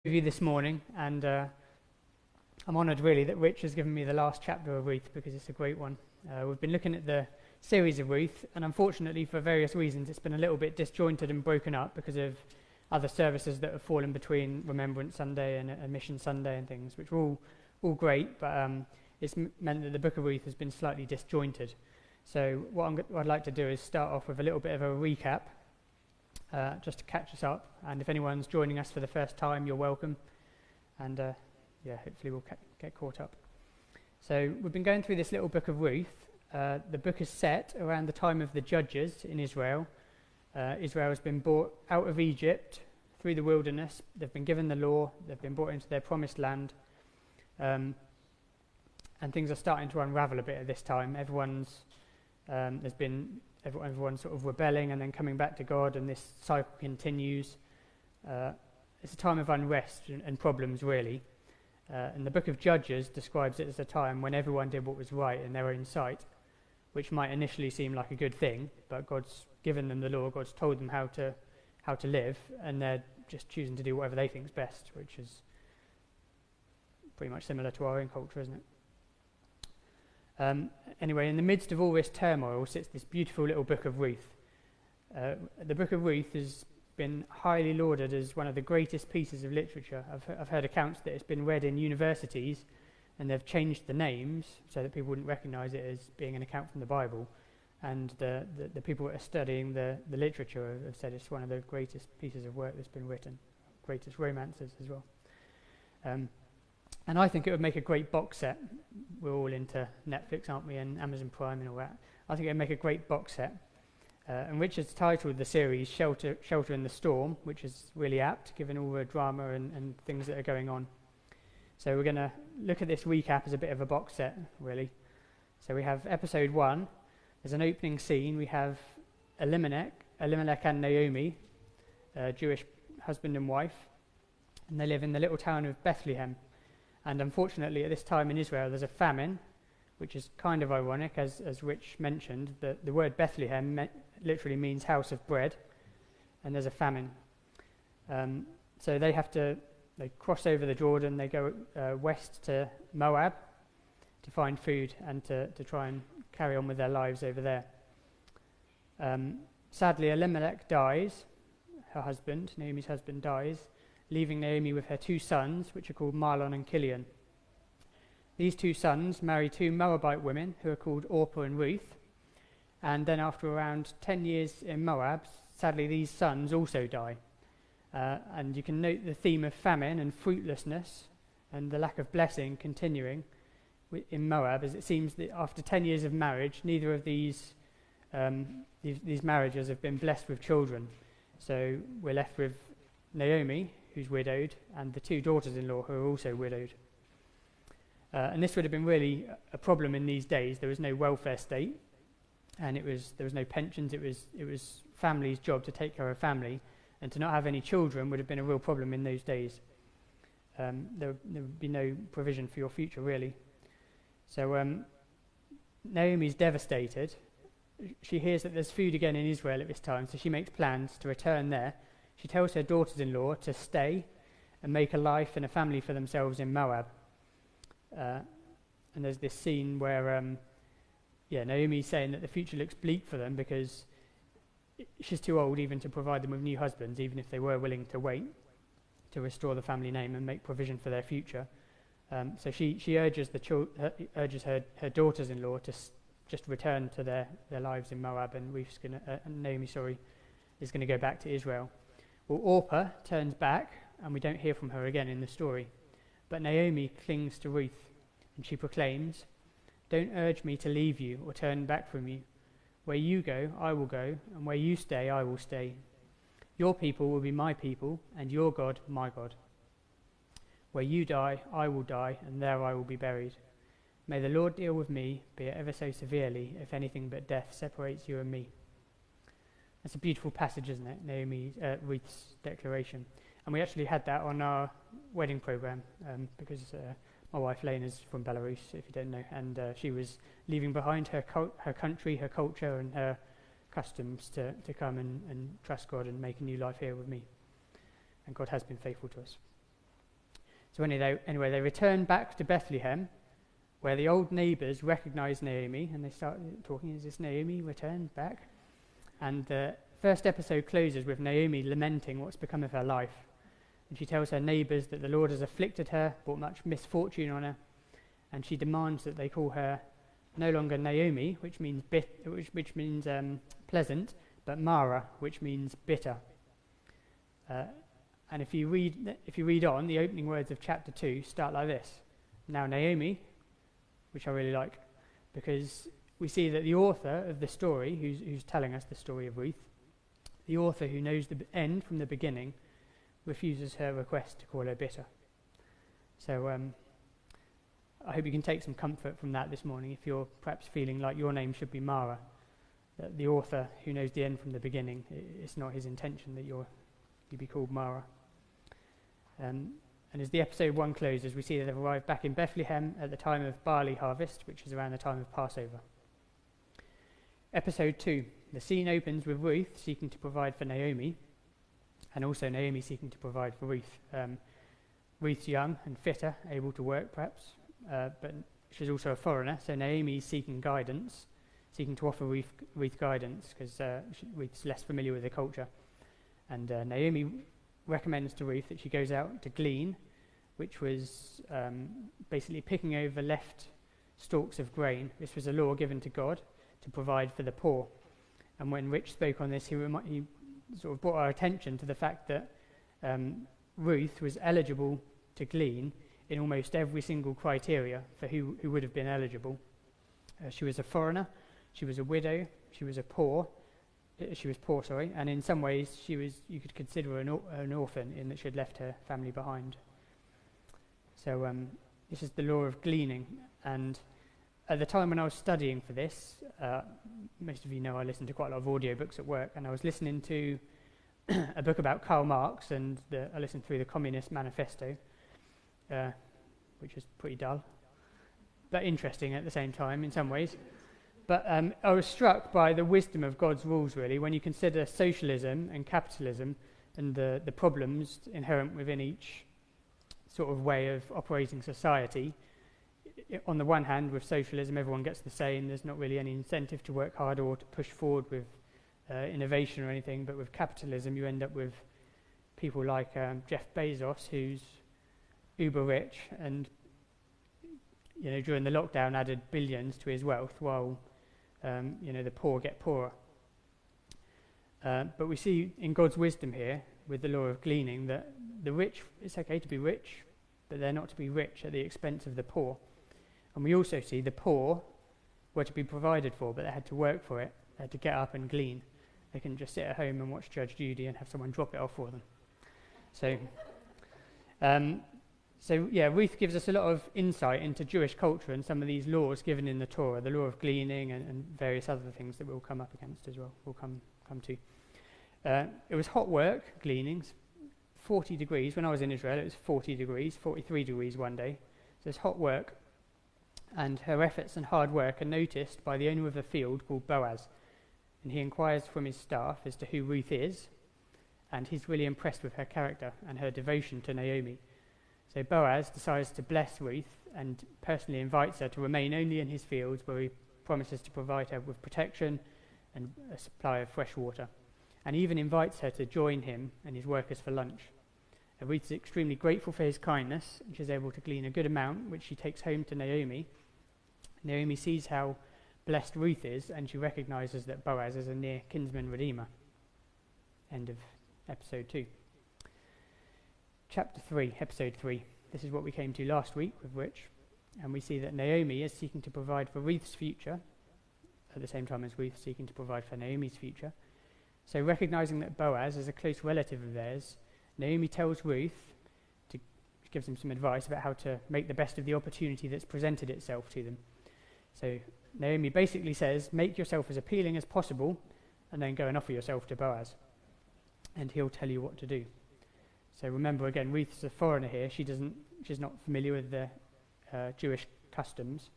With you this morning, and I'm honoured really that Rich has given me the last chapter of Ruth because it's a great one. We've been looking at the series of Ruth, and unfortunately for various reasons it's been a little bit disjointed and broken up because of other services that have fallen between Remembrance Sunday and Mission Sunday and things, which are all great, but it's meant that the book of Ruth has been slightly disjointed. So what I'd like to do is start off with a little bit of a recap, just to catch us up, and if anyone's joining us for the first time, you're welcome, and hopefully we'll get caught up. So we've been going through this little book of Ruth. The book is set around the time of the judges in Israel. Israel has been brought out of Egypt through the wilderness. They've been given the law. They've been brought into their promised land, and things are starting to unravel a bit at this time. Everyone's sort of rebelling and then coming back to God, and this cycle continues. It's a time of unrest and problems, really. And the book of Judges describes it as a time when everyone did what was right in their own sight, which might initially seem like a good thing, but God's given them the law, God's told them how to live, and they're just choosing to do whatever they think is best, which is pretty much similar to our own culture, isn't it? Anyway, in the midst of all this turmoil sits this beautiful little book of Ruth. The book of Ruth has been highly lauded as one of the greatest pieces of literature. I've heard accounts that it's been read in universities and they've changed the names so that people wouldn't recognise it as being an account from the Bible. And the people that are studying the literature have said it's one of the greatest pieces of work that's been written, greatest romances as well. And I think it would make a great box set. We're all into Netflix, aren't we, and Amazon Prime and all that. I think it would make a great box set. And Richard's titled the series Shelter in the Storm, which is really apt, given all the drama and things that are going on. So we're going to look at this recap as a bit of a box set, really. So we have episode 1. There's an opening scene. We have Elimelech and Naomi, a Jewish husband and wife, and they live in the little town of Bethlehem. And unfortunately, at this time in Israel, there's a famine, which is kind of ironic, as Rich mentioned. The word Bethlehem literally means house of bread, and there's a famine. So they cross over the Jordan, they go west to Moab to find food and to try and carry on with their lives over there. Sadly, Elimelech dies, Naomi's husband dies, leaving Naomi with her 2 sons, which are called Mahlon and Kilion. These 2 sons marry 2 Moabite women who are called Orpah and Ruth, and then after around 10 years in Moab, sadly these sons also die. And you can note the theme of famine and fruitlessness and the lack of blessing continuing in Moab, as it seems that after 10 years of marriage, neither of these marriages have been blessed with children. So we're left with Naomi, who's widowed, and the 2 daughters-in-law who are also widowed. And this would have been really a problem in these days. There was no welfare state, and there was no pensions. It was family's job to take care of family, and to not have any children would have been a real problem in those days. There would be no provision for your future, really. So Naomi's devastated. She hears that there's food again in Israel at this time, so she makes plans to return there. She tells her daughters-in-law to stay and make a life and a family for themselves in Moab. And there's this scene where Naomi's saying that the future looks bleak for them because she's too old even to provide them with new husbands, even if they were willing to wait to restore the family name and make provision for their future. So she urges her daughters-in-law to just return to their lives in Moab, and Naomi is going to go back to Israel. Well, Orpah turns back, and we don't hear from her again in the story. But Naomi clings to Ruth, and she proclaims, "Don't urge me to leave you or turn back from you. Where you go, I will go, and where you stay, I will stay. Your people will be my people, and your God, my God. Where you die, I will die, and there I will be buried. May the Lord deal with me, be it ever so severely, if anything but death separates you and me." That's a beautiful passage, isn't it? Ruth's declaration. And we actually had that on our wedding programme because my wife Lane is from Belarus, if you don't know, and she was leaving behind her country, her culture, and her customs to come and trust God and make a new life here with me. And God has been faithful to us. So anyway, they return back to Bethlehem, where the old neighbours recognise Naomi, and they start talking, is this Naomi returned back? And the first episode closes with Naomi lamenting what's become of her life. And she tells her neighbours that the Lord has afflicted her, brought much misfortune on her, and she demands that they call her no longer Naomi, which means pleasant, but Mara, which means bitter. And if you read on, the opening words of chapter 2 start like this. Now Naomi, which I really like, because we see that the author of the story, who's telling us the story of Ruth, the author who knows the end from the beginning, refuses her request to call her bitter. So I hope you can take some comfort from that this morning if you're perhaps feeling like your name should be Mara, that the author who knows the end from the beginning, it's not his intention that you be called Mara. And as the episode 1 closes, we see that they've arrived back in Bethlehem at the time of barley harvest, which is around the time of Passover. Episode 2, the scene opens with Ruth seeking to provide for Naomi, and also Naomi seeking to provide for Ruth. Ruth's young and fitter, able to work perhaps, but she's also a foreigner, so Naomi's seeking guidance, seeking to offer Ruth guidance, because Ruth's less familiar with the culture. And Naomi recommends to Ruth that she goes out to glean, which was basically picking over left stalks of grain. This was a law given to God to provide for the poor. And when Rich spoke on this, he sort of brought our attention to the fact that Ruth was eligible to glean in almost every single criteria for who would have been eligible. She was a foreigner, she was a widow, she was poor, and in some ways you could consider her an orphan in that she had left her family behind. So this is the law of gleaning, and at the time when I was studying for this, most of you know I listen to quite a lot of audiobooks at work, and I was listening to a book about Karl Marx, and I listened through the Communist Manifesto, which was pretty dull, but interesting at the same time in some ways. But I was struck by the wisdom of God's rules, really, when you consider socialism and capitalism and the problems inherent within each sort of way of operating society. On the one hand, with socialism, everyone gets the same. There's not really any incentive to work harder or to push forward with innovation or anything. But with capitalism, you end up with people like Jeff Bezos, who's uber rich, and during the lockdown added billions to his wealth, while the poor get poorer. But we see in God's wisdom here, with the law of gleaning, that the rich, it's okay to be rich, but they're not to be rich at the expense of the poor. And we also see the poor were to be provided for, but they had to work for it. They had to get up and glean. They couldn't just sit at home and watch Judge Judy and have someone drop it off for them. So Ruth gives us a lot of insight into Jewish culture and some of these laws given in the Torah, the law of gleaning and various other things that we'll come up against as well. We'll come to. It was hot work, gleanings, 40 degrees. When I was in Israel, it was 40 degrees, 43 degrees one day. So it's hot work. And her efforts and hard work are noticed by the owner of the field called Boaz. And he inquires from his staff as to who Ruth is, and he's really impressed with her character and her devotion to Naomi. So Boaz decides to bless Ruth and personally invites her to remain only in his fields, where he promises to provide her with protection and a supply of fresh water. And he even invites her to join him and his workers for lunch. And Ruth is extremely grateful for his kindness, and she's able to glean a good amount, which she takes home to Naomi. Naomi sees how blessed Ruth is, and she recognizes that Boaz is a near kinsman redeemer. End of episode 2. Chapter 3, episode 3. This is what we came to last week with Rich, and we see that Naomi is seeking to provide for Ruth's future, at the same time as Ruth seeking to provide for Naomi's future. So recognizing that Boaz is a close relative of theirs, Naomi tells Ruth, gives him some advice about how to make the best of the opportunity that's presented itself to them. So Naomi basically says, make yourself as appealing as possible, and then go and offer yourself to Boaz, and he'll tell you what to do. So remember again, Ruth's a foreigner here. She's not familiar with the Jewish customs.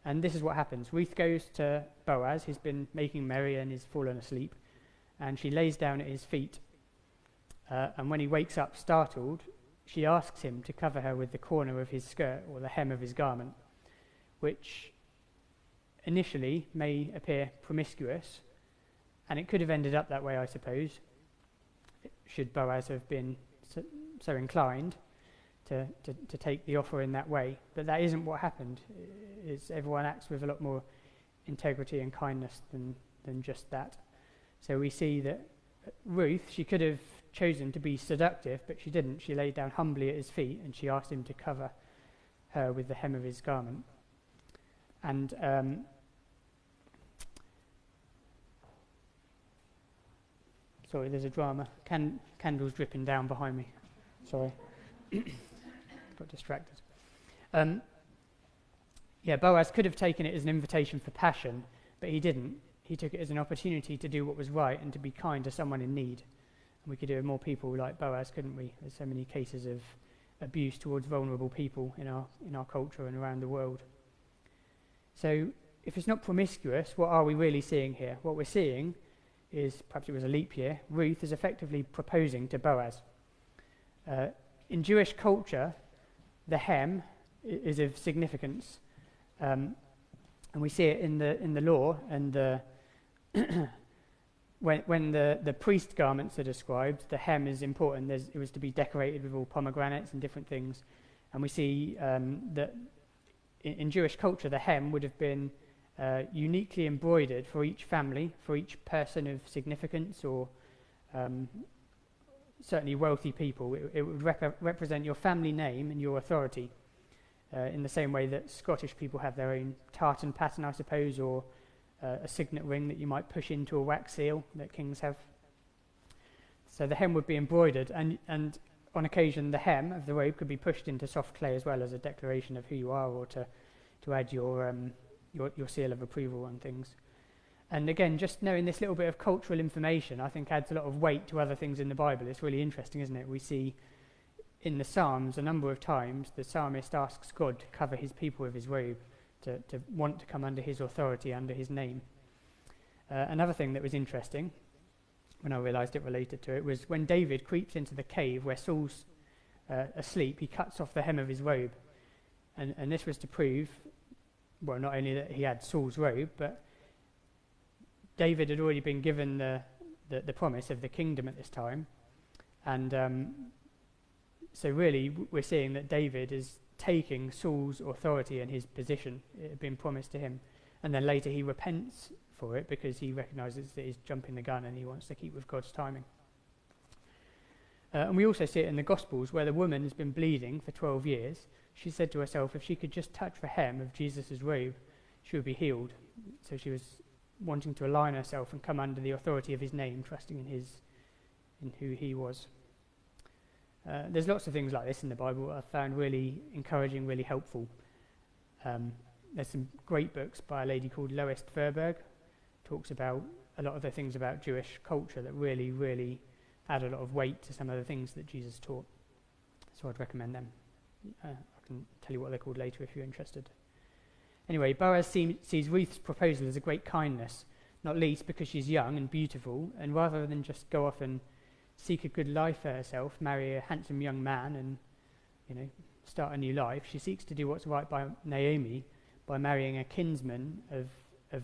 And this is what happens. Ruth goes to Boaz, who's been making merry and is fallen asleep, and she lays down at his feet. And when he wakes up startled, she asks him to cover her with the corner of his skirt or the hem of his garment, which initially may appear promiscuous, and it could have ended up that way, I suppose, should Boaz have been so inclined to take the offer in that way. But that isn't what happened. Everyone acts with a lot more integrity and kindness than just that. So we see that Ruth, she could have chosen to be seductive, but she didn't. She laid down humbly at his feet, and she asked him to cover her with the hem of his garment. And sorry, there's a drama. Candles dripping down behind me. Sorry. Got distracted. Boaz could have taken it as an invitation for passion, but he didn't. He took it as an opportunity to do what was right and to be kind to someone in need. And we could do with more people like Boaz, couldn't we? There's so many cases of abuse towards vulnerable people in our culture and around the world. So if it's not promiscuous, what are we really seeing here? What we're seeing is, perhaps it was a leap year, Ruth is effectively proposing to Boaz. In Jewish culture, the hem is of significance, and we see it in the law. And when the priest garments are described, the hem is important. It was to be decorated with all pomegranates and different things, and we see that in Jewish culture, the hem would have been uniquely embroidered for each family, for each person of significance, or certainly wealthy people. It would represent your family name and your authority, in the same way that Scottish people have their own tartan pattern, I suppose, or a signet ring that you might push into a wax seal that kings have. So the hem would be embroidered, and on occasion the hem of the robe could be pushed into soft clay as well, as a declaration of who you are, or to add your seal of approval on things. And again, just knowing this little bit of cultural information, I think adds a lot of weight to other things in the Bible. It's really interesting, isn't it? We see in the Psalms a number of times the psalmist asks God to cover his people with his robe, to want to come under his authority, under his name. Another thing that was interesting, when I realised it related to it, was when David creeps into the cave where Saul's asleep, he cuts off the hem of his robe. And this was to prove, well, not only that he had Saul's robe, but David had already been given the promise of the kingdom at this time. And so really we're seeing that David is taking Saul's authority and his position. It had been promised to him. And then later he repents for it because he recognises that he's jumping the gun and he wants to keep with God's timing. And we also see it in the Gospels, where the woman has been bleeding for 12 years. She said to herself, if she could just touch the hem of Jesus' robe, she would be healed. So she was wanting to align herself and come under the authority of his name, trusting in who he was. There's lots of things like this in the Bible I've found really encouraging, really helpful. There's some great books by a lady called Lois Verberg. Talks about a lot of the things about Jewish culture that really, really add a lot of weight to some of the things that Jesus taught. So I'd recommend them. I can tell you what they're called later if you're interested. Anyway, Boaz sees Ruth's proposal as a great kindness, not least because she's young and beautiful, and rather than just go off and seek a good life for herself, marry a handsome young man and, start a new life, she seeks to do what's right by Naomi by marrying a kinsman of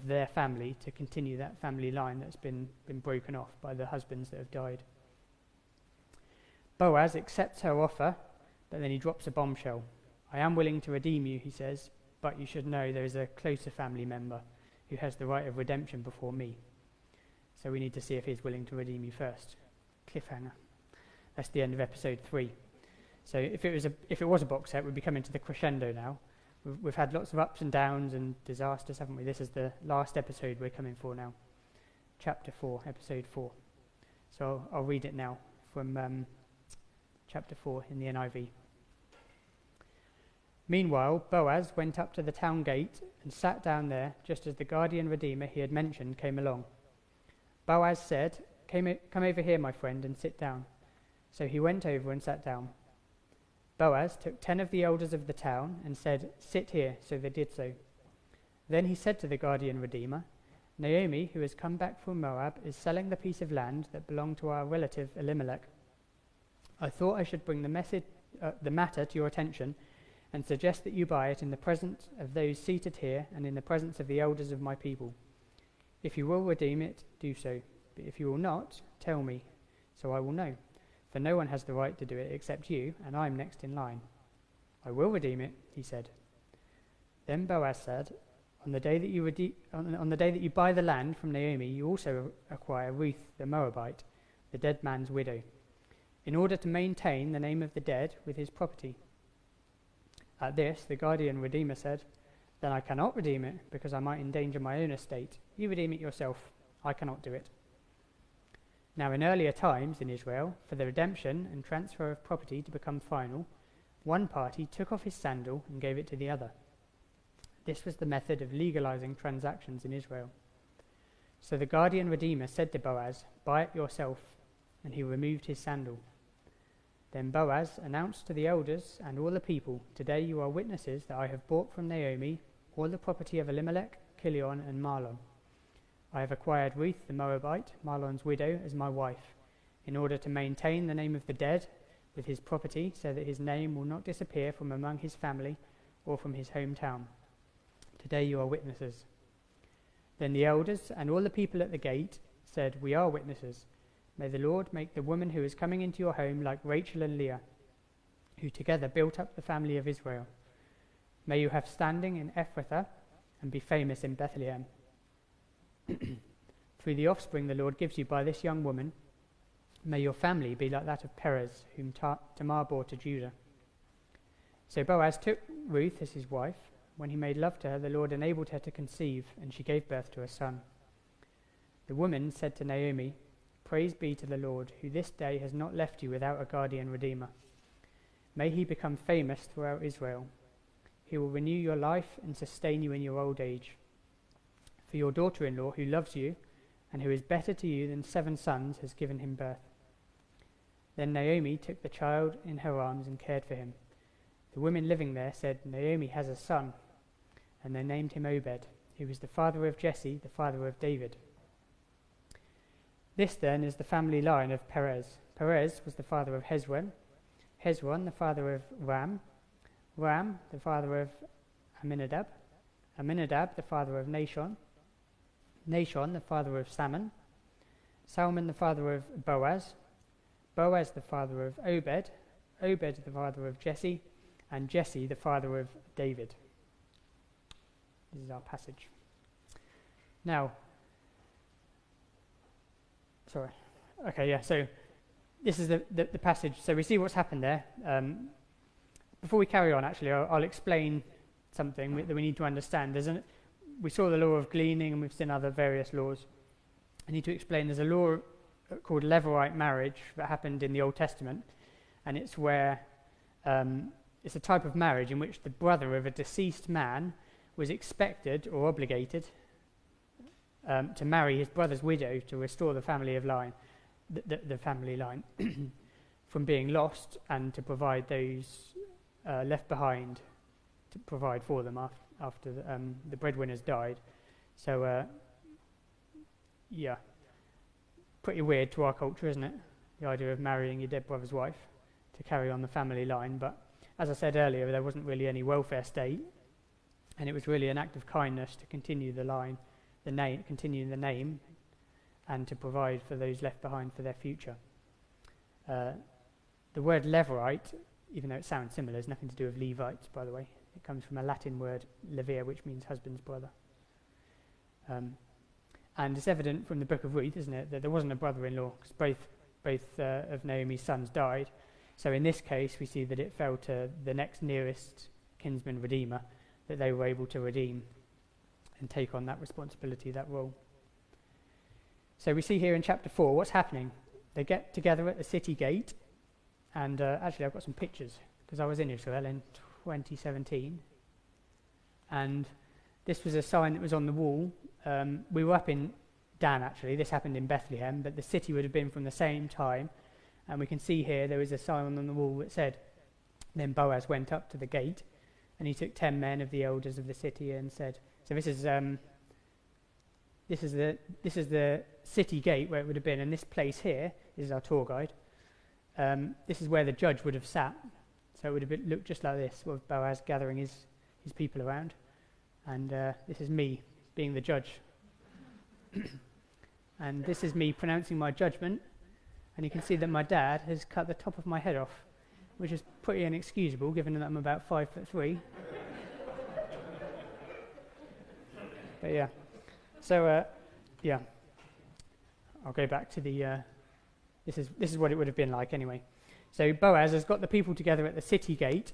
their family to continue that family line that's been broken off by the husbands that have died. Boaz accepts her offer, but then he drops a bombshell. I am willing to redeem you, he says, but you should know there is a closer family member who has the right of redemption before me. So we need to see if he's willing to redeem you first. Cliffhanger. That's the end of episode 3. So if it was a box set, we'd be coming to the crescendo now. We've had lots of ups and downs and disasters, haven't we? This is the last episode we're coming for now. Chapter 4, episode 4. So I'll read it now from chapter 4 in the NIV. Meanwhile, Boaz went up to the town gate and sat down there just as the guardian redeemer he had mentioned came along. Boaz said, Come over here, my friend, and sit down. So he went over and sat down. Boaz took 10 of the elders of the town and said, Sit here, so they did so. Then he said to the guardian redeemer, Naomi, who has come back from Moab, is selling the piece of land that belonged to our relative Elimelech. I thought I should bring the message the matter to your attention and suggest that you buy it in the presence of those seated here and in the presence of the elders of my people. If you will redeem it, do so. But if you will not, tell me, so I will know. For no one has the right to do it except you, and I am next in line. I will redeem it, he said. Then Boaz said, on the day that you buy the land from Naomi, you also acquire Ruth the Moabite, the dead man's widow, in order to maintain the name of the dead with his property. At this, the guardian redeemer said, then I cannot redeem it, because I might endanger my own estate. You redeem it yourself. I cannot do it. Now, in earlier times in Israel, for the redemption and transfer of property to become final, one party took off his sandal and gave it to the other. This was the method of legalizing transactions in Israel. So the guardian redeemer said to Boaz, buy it yourself, and he removed his sandal. Then Boaz announced to the elders and all the people, today you are witnesses that I have bought from Naomi all the property of Elimelech, Chilion, and Mahlon. I have acquired Ruth the Moabite, Mahlon's widow, as my wife, in order to maintain the name of the dead with his property, so that his name will not disappear from among his family or from his hometown. Today you are witnesses. Then the elders and all the people at the gate said, we are witnesses. May the Lord make the woman who is coming into your home like Rachel and Leah, who together built up the family of Israel. May you have standing in Ephrathah and be famous in Bethlehem. Through the offspring the Lord gives you by this young woman, may your family be like that of Perez, whom Tamar bore to Judah. So Boaz took Ruth as his wife. When he made love to her, the Lord enabled her to conceive, and she gave birth to a son. The woman said to Naomi, praise be to the Lord, who this day has not left you without a guardian redeemer. May he become famous throughout Israel. He will renew your life and sustain you in your old age. For your daughter-in-law, who loves you, and who is better to you than 7 sons, has given him birth. Then Naomi took the child in her arms and cared for him. The women living there said, Naomi has a son, and they named him Obed, who was the father of Jesse, the father of David. This then is the family line of Perez. Perez was the father of Hezron, Hezron the father of Ram, Ram the father of Aminadab, Aminadab the father of Nashon, Nashon the father of Salmon, Salmon the father of Boaz, Boaz the father of Obed, Obed the father of Jesse, and Jesse the father of David. This is our passage. Now, so this is the passage. So we see what's happened there. Before we carry on, actually, I'll explain something that we need to understand. We saw the law of gleaning, and we've seen other various laws. I need to explain there's a law called Levirate marriage that happened in the Old Testament, and it's where it's a type of marriage in which the brother of a deceased man was expected or obligated to marry his brother's widow to restore the family line from being lost, and to provide those left behind, to provide for them after the breadwinners died. So, pretty weird to our culture, isn't it? The idea of marrying your dead brother's wife to carry on the family line. But as I said earlier, there wasn't really any welfare state, and it was really an act of kindness to continue the line, continue the name, and to provide for those left behind for their future. The word Levirate, even though it sounds similar, has nothing to do with Levites, by the way. It comes from a Latin word, levir, which means husband's brother. And it's evident from the book of Ruth, isn't it, that there wasn't a brother-in-law, because both of Naomi's sons died. So in this case, we see that it fell to the next nearest kinsman redeemer, that they were able to redeem and take on that responsibility, that role. So we see here in chapter 4 what's happening. They get together at the city gate, and actually I've got some pictures, because I was in Israel in 2017, and this was a sign that was on the wall. We were up in Dan, actually. This happened in Bethlehem, but the city would have been from the same time. And we can see here there was a sign on the wall that said, then Boaz went up to the gate, and he took 10 men of the elders of the city and said, so this is the city gate where it would have been, and this place here, this is our tour guide, this is where the judge would have sat. So it would have looked just like this, with Boaz gathering his people around. And this is me being the judge. And this is me pronouncing my judgment. And you can see that my dad has cut the top of my head off, which is pretty inexcusable given that I'm about 5'3". But yeah. So, yeah. I'll go back to the... This is what it would have been like anyway. So Boaz has got the people together at the city gate.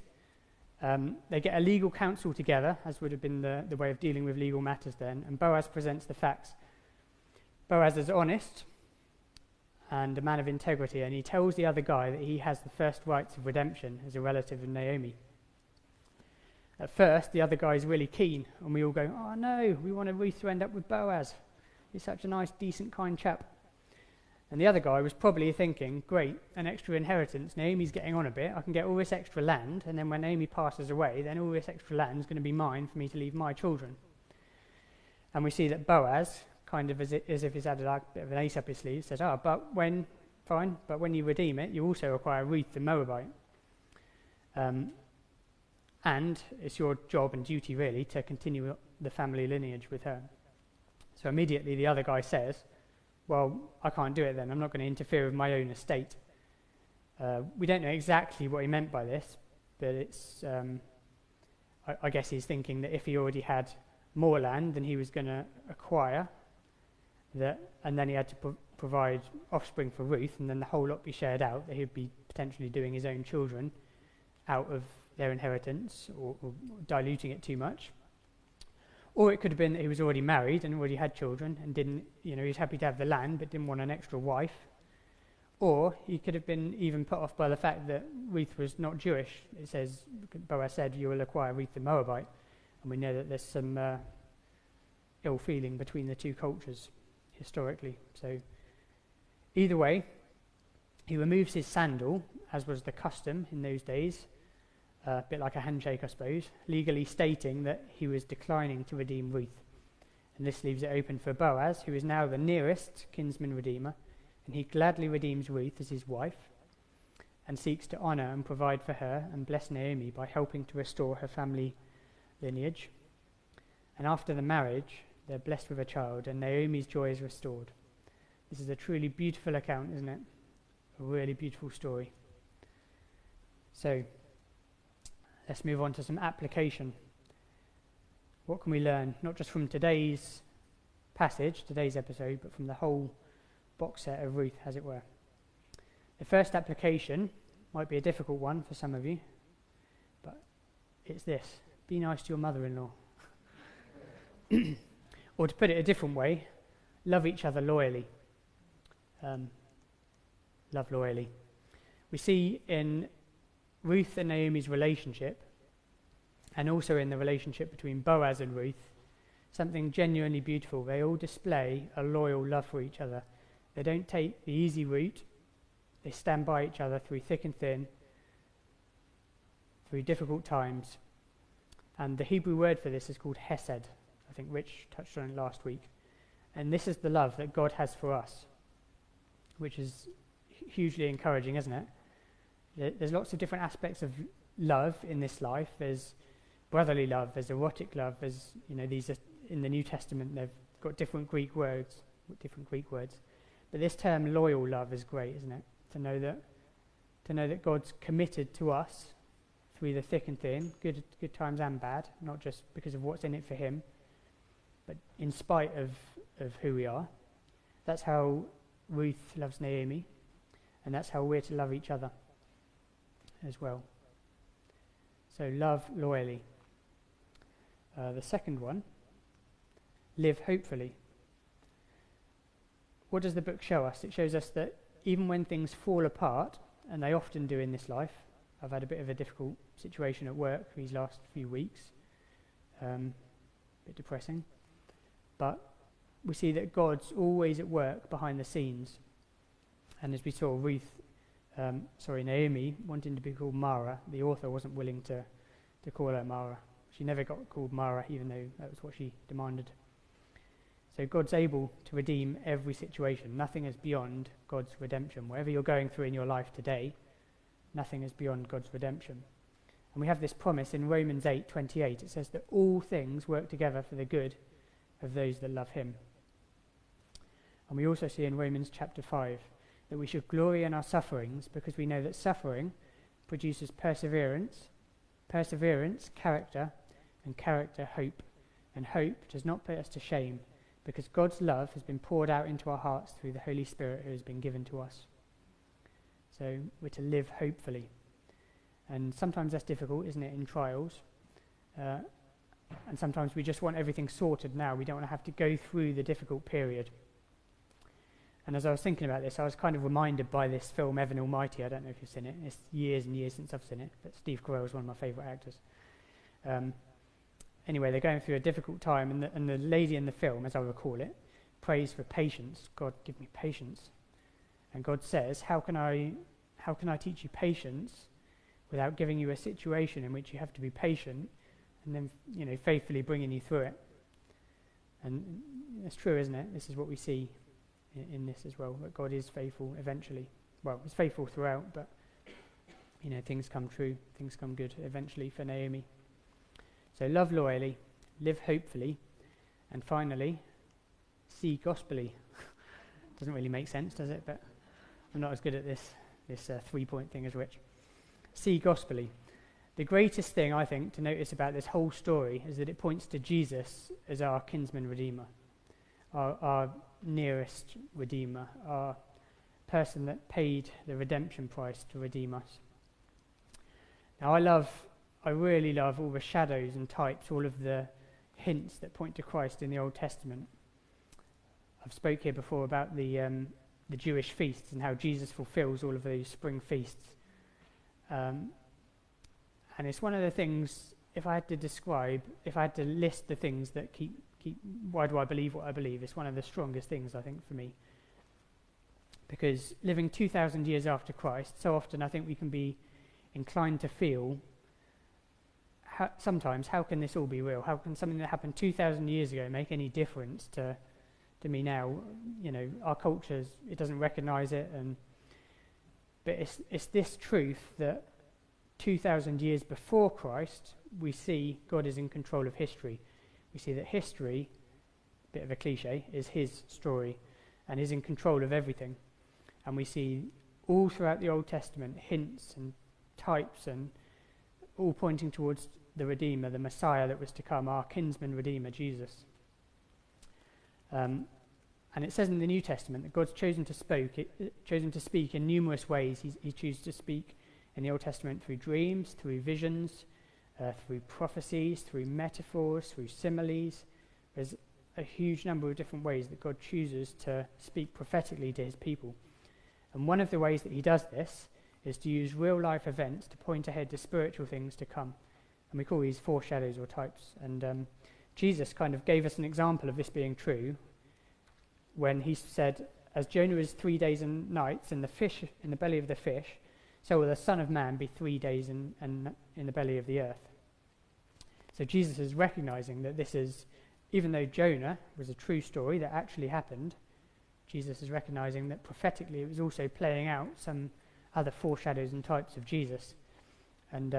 They get a legal council together, as would have been the way of dealing with legal matters then, and Boaz presents the facts. Boaz is honest and a man of integrity, and he tells the other guy that he has the first rights of redemption as a relative of Naomi. At first, the other guy is really keen, and we all go, oh no, we want Ruth to end up with Boaz. He's such a nice, decent, kind chap. And the other guy was probably thinking, great, an extra inheritance. Naomi's getting on a bit. I can get all this extra land, and then when Naomi passes away, then all this extra land is going to be mine for me to leave my children. And we see that Boaz, kind of as if he's had a bit of an ace up his sleeve, says, but when you redeem it, you also acquire Ruth the Moabite. And it's your job and duty, really, to continue the family lineage with her. So immediately the other guy says, well, I can't do it then. I'm not going to interfere with my own estate. We don't know exactly what he meant by this, but it's, I guess he's thinking that if he already had more land than he was going to acquire, and then he had to provide offspring for Ruth, and then the whole lot be shared out, that he'd be potentially doing his own children out of their inheritance or diluting it too much. Or it could have been that he was already married and already had children and didn't, he was happy to have the land but didn't want an extra wife. Or he could have been even put off by the fact that Ruth was not Jewish. It says, Boaz said, you will acquire Ruth the Moabite. And we know that there's some ill feeling between the two cultures historically. So either way, he removes his sandal, as was the custom in those days, a bit like a handshake, I suppose, legally stating that he was declining to redeem Ruth. And this leaves it open for Boaz, who is now the nearest kinsman redeemer, and he gladly redeems Ruth as his wife and seeks to honour and provide for her and bless Naomi by helping to restore her family lineage. And after the marriage, they're blessed with a child, and Naomi's joy is restored. This is a truly beautiful account, isn't it? A really beautiful story. So, let's move on to some application. What can we learn, not just from today's passage, today's episode, but from the whole box set of Ruth, as it were? The first application might be a difficult one for some of you, but it's this: be nice to your mother-in-law. Or to put it a different way, love each other loyally. Love loyally. We see in Ruth and Naomi's relationship, and also in the relationship between Boaz and Ruth, something genuinely beautiful. They all display a loyal love for each other. They don't take the easy route. They stand by each other through thick and thin, through difficult times. And the Hebrew word for this is called hesed. I think Rich touched on it last week. And this is the love that God has for us, which is hugely encouraging, isn't it? There's lots of different aspects of love in this life. There's brotherly love, there's erotic love, there's, these are in the New Testament, they've got different Greek words. But this term loyal love is great, isn't it? To know that God's committed to us through the thick and thin, good times and bad, not just because of what's in it for him, but in spite of who we are. That's how Ruth loves Naomi, and that's how we're to love each other as well. So love loyally. The second one, live hopefully. What does the book show us? It shows us that even when things fall apart, and they often do in this life, I've had a bit of a difficult situation at work these last few weeks, a bit depressing, but we see that God's always at work behind the scenes. And as we saw, Naomi wanting to be called Mara, the author wasn't willing to call her Mara. She never got called Mara, even though that was what she demanded. So God's able to redeem every situation. Nothing is beyond God's redemption. Whatever you're going through in your life today, Nothing is beyond God's redemption. And we have this promise in Romans 8:28. It says that all things work together for the good of those that love him. And we also see in Romans chapter 5 that we should glory in our sufferings, because we know that suffering produces perseverance, character, and character, hope. And hope does not put us to shame, because God's love has been poured out into our hearts through the Holy Spirit who has been given to us. So we're to live hopefully. And sometimes that's difficult, isn't it, in trials? And sometimes we just want everything sorted now. We don't want to have to go through the difficult period. And as I was thinking about this, I was kind of reminded by this film, Evan Almighty. I don't know if you've seen it. It's years and years since I've seen it, but Steve Carell is one of my favourite actors. Anyway, they're going through a difficult time, and the lady in the film, as I recall it, prays for patience. God, give me patience. And God says, how can I teach you patience without giving you a situation in which you have to be patient and then, faithfully bringing you through it? And it's true, isn't it? This is what we see in this as well, that God is faithful eventually. Well, he's faithful throughout, but, things come true, things come good eventually for Naomi. So love loyally, live hopefully, and finally, see gospelly. Doesn't really make sense, does it? But I'm not as good at this 3-point thing as Rich. See gospelly. The greatest thing, I think, to notice about this whole story is that it points to Jesus as our kinsman redeemer, our nearest redeemer, our person that paid the redemption price to redeem us. Now, I really love all the shadows and types, all of the hints that point to Christ in the Old Testament. I've spoke here before about the Jewish feasts and how Jesus fulfills all of those spring feasts. And it's one of the things, if I had to list the things that keep why do I believe what I believe, it's one of the strongest things, I think, for me. Because living 2,000 years after Christ, so often I think we can be inclined to feel sometimes, how can this all be real? How can something that happened 2,000 years ago make any difference to me now? Our culture, it doesn't recognize it. But it's this truth that 2,000 years before Christ, we see God is in control of history. We see that history, bit of a cliche, is his story and is in control of everything. And we see all throughout the Old Testament hints and types and all pointing towards the Redeemer, the Messiah that was to come, our kinsman Redeemer, Jesus. And it says in the New Testament that God's chosen to speak in numerous ways. He chooses to speak in the Old Testament through dreams, through visions, through prophecies, through metaphors, through similes. There's a huge number of different ways that God chooses to speak prophetically to his people. And one of the ways that he does this is to use real-life events to point ahead to spiritual things to come. And we call these foreshadows or types. And Jesus kind of gave us an example of this being true when he said, as Jonah is 3 days and nights in the belly of the fish, so will the Son of Man be 3 days in the belly of the earth. So Jesus is recognizing that this is, even though Jonah was a true story that actually happened, Jesus is recognizing that prophetically it was also playing out some other foreshadows and types of Jesus. And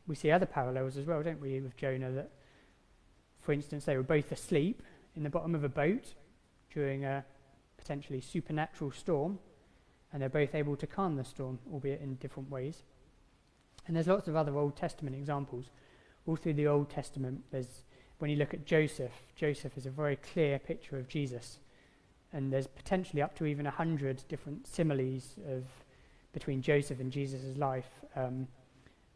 we see other parallels as well, don't we, with Jonah, that, for instance, they were both asleep in the bottom of a boat during a potentially supernatural storm, and they're both able to calm the storm, albeit in different ways. And there's lots of other Old Testament examples. All through the Old Testament, when you look at Joseph is a very clear picture of Jesus. And there's potentially up to even 100 different similes between Joseph and Jesus' life.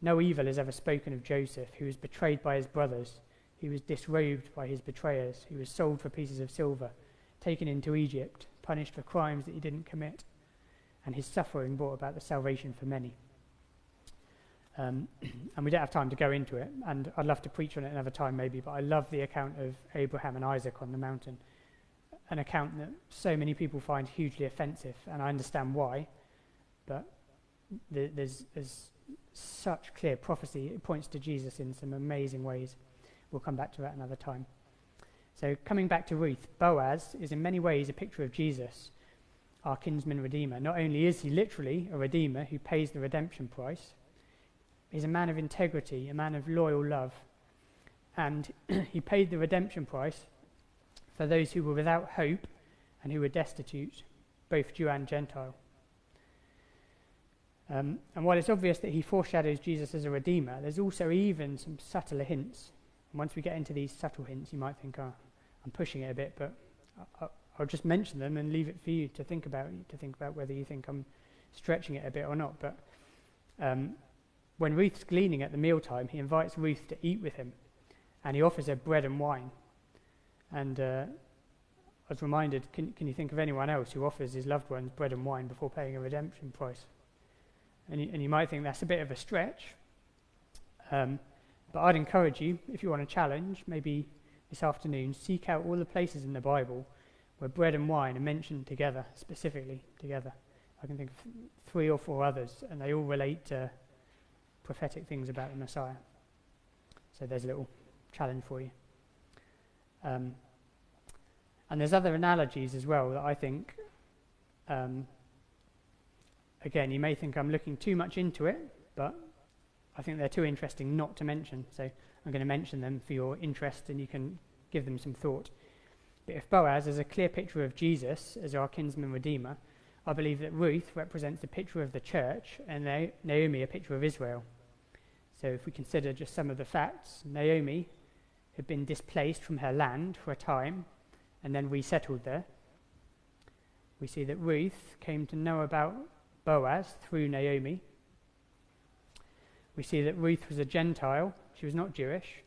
No evil is ever spoken of Joseph, who was betrayed by his brothers. He was disrobed by his betrayers. He was sold for pieces of silver, taken into Egypt, punished for crimes that he didn't commit. And his suffering brought about the salvation for many. And we don't have time to go into it, and I'd love to preach on it another time maybe, but I love the account of Abraham and Isaac on the mountain, an account that so many people find hugely offensive, and I understand why, but there's such clear prophecy. It points to Jesus in some amazing ways. We'll come back to that another time. So coming back to Ruth, Boaz is in many ways a picture of Jesus. our kinsman redeemer. Not only is he literally a redeemer who pays the redemption price, he's a man of integrity, a man of loyal love. And he paid the redemption price for those who were without hope and who were destitute, both Jew and Gentile. And while it's obvious that he foreshadows Jesus as a redeemer, there's also even some subtler hints. And once we get into these subtle hints, you might think, I'm pushing it a bit, but I'll just mention them and leave it for you to think about whether you think I'm stretching it a bit or not. But when Ruth's gleaning at the mealtime, he invites Ruth to eat with him, and he offers her bread and wine. And I was reminded, can you think of anyone else who offers his loved ones bread and wine before paying a redemption price? And you might think that's a bit of a stretch, but I'd encourage you, if you want a challenge, maybe this afternoon, seek out all the places in the Bible where bread and wine are mentioned together, specifically together. I can think of 3 or 4 others, and they all relate to prophetic things about the Messiah. So there's a little challenge for you. And there's other analogies as well that I think, again, you may think I'm looking too much into it, but I think they're too interesting not to mention. So I'm going to mention them for your interest, and you can give them some thought. But if Boaz is a clear picture of Jesus as our kinsman redeemer, I believe that Ruth represents a picture of the church, and Naomi a picture of Israel. So if we consider just some of the facts, Naomi had been displaced from her land for a time and then resettled there. We see that Ruth came to know about Boaz through Naomi. We see that Ruth was a Gentile. She was not Jewish,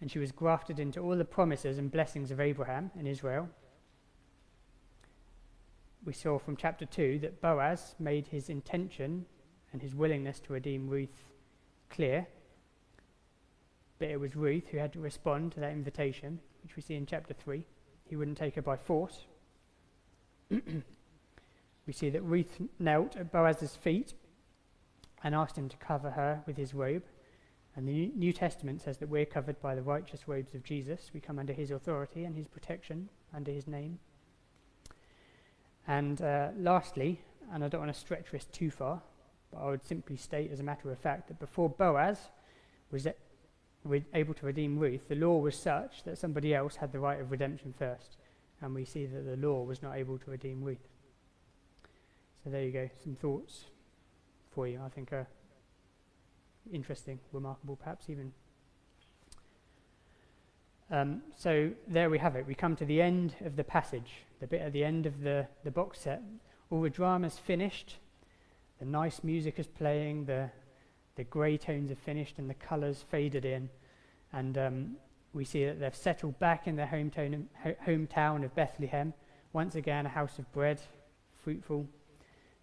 and she was grafted into all the promises and blessings of Abraham in Israel. We saw from chapter 2 that Boaz made his intention and his willingness to redeem Ruth clear, but it was Ruth who had to respond to that invitation, which we see in chapter 3. He wouldn't take her by force. We see that Ruth knelt at Boaz's feet and asked him to cover her with his robe. And the New Testament says that we're covered by the righteous robes of Jesus. We come under his authority and his protection, under his name. And lastly, and I don't want to stretch this too far, but I would simply state as a matter of fact that before Boaz was able to redeem Ruth, the law was such that somebody else had the right of redemption first. And we see that the law was not able to redeem Ruth. So there you go, some thoughts for you, I think are interesting, remarkable perhaps even. So there we have it. We come to the end of the passage, the bit at the end of the box set. All the drama's finished, the nice music is playing, the grey tones are finished and the colours faded in, and we see that they've settled back in their hometown of Bethlehem, once again a house of bread, fruitful.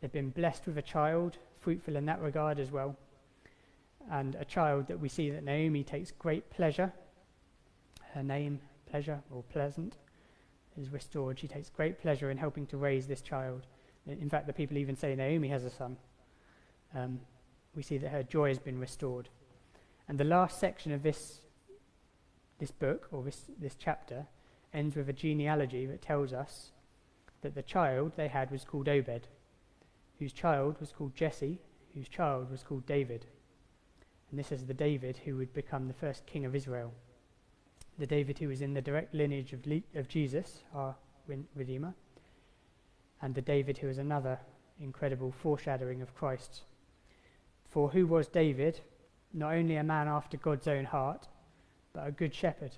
They've been blessed with a child, fruitful in that regard as well, and a child that we see that Naomi takes great pleasure. Her name, Pleasure, or Pleasant, is restored. She takes great pleasure in helping to raise this child. In fact, the people even say Naomi has a son. We see that her joy has been restored. And the last section of this book, or this chapter, ends with a genealogy that tells us that the child they had was called Obed, whose child was called Jesse, whose child was called David. And this is the David who would become the first king of Israel. The David who was in the direct lineage of Jesus, our Redeemer, and the David who is another incredible foreshadowing of Christ. For who was David? Not only a man after God's own heart, but a good shepherd,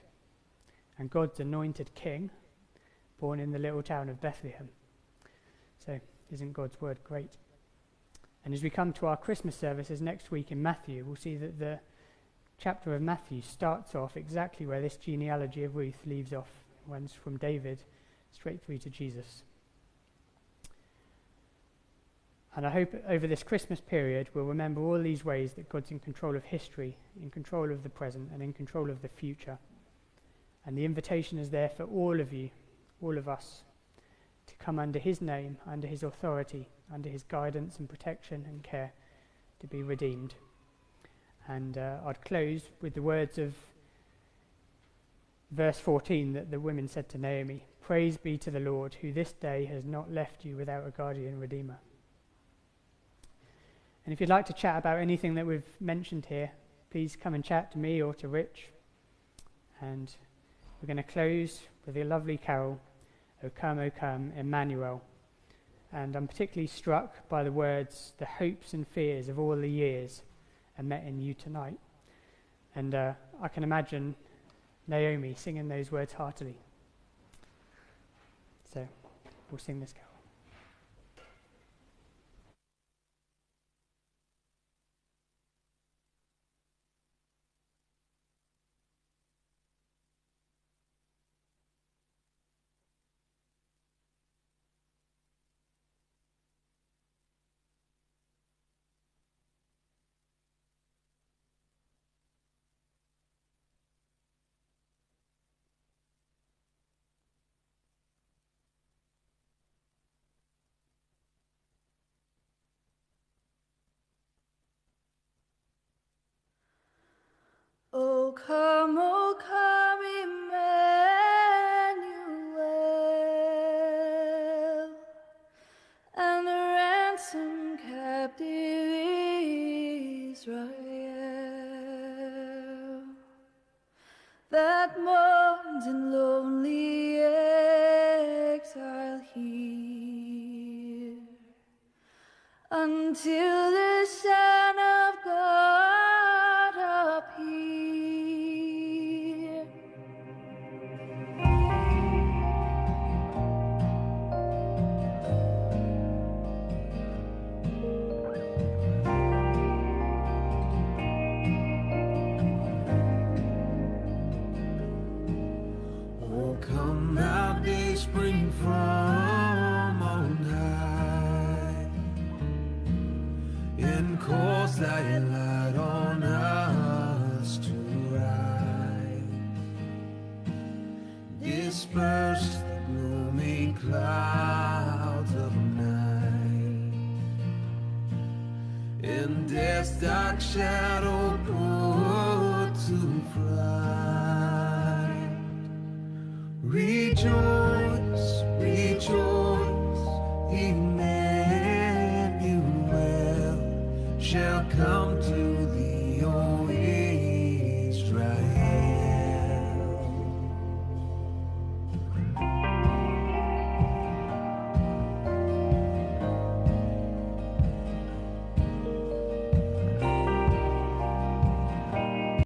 and God's anointed king, born in the little town of Bethlehem. So, isn't God's word great? And as we come to our Christmas services next week in Matthew, we'll see that the chapter of Matthew starts off exactly where this genealogy of Ruth leaves off, runs from David straight through to Jesus. And I hope over this Christmas period we'll remember all these ways that God's in control of history, in control of the present, and in control of the future. And the invitation is there for all of you, all of us, to come under his name, under his authority, under his guidance and protection and care, to be redeemed. And I'd close with the words of verse 14 that the women said to Naomi, "Praise be to the Lord, who this day has not left you without a guardian redeemer." And if you'd like to chat about anything that we've mentioned here, please come and chat to me or to Rich. And we're going to close with a lovely carol, O come, Emmanuel. And I'm particularly struck by the words, "The hopes and fears of all the years are met in you tonight." And I can imagine Naomi singing those words heartily. So we'll sing this carol. O come, Emmanuel, and ransom captive Israel, that mourns in lonely exile here, until the Son of God appear. Oh, come out, day spring from on high, and cause thy light on us to ride. Disperse the gloomy clouds of night, and death's dark shadow put to flight. Rejoice.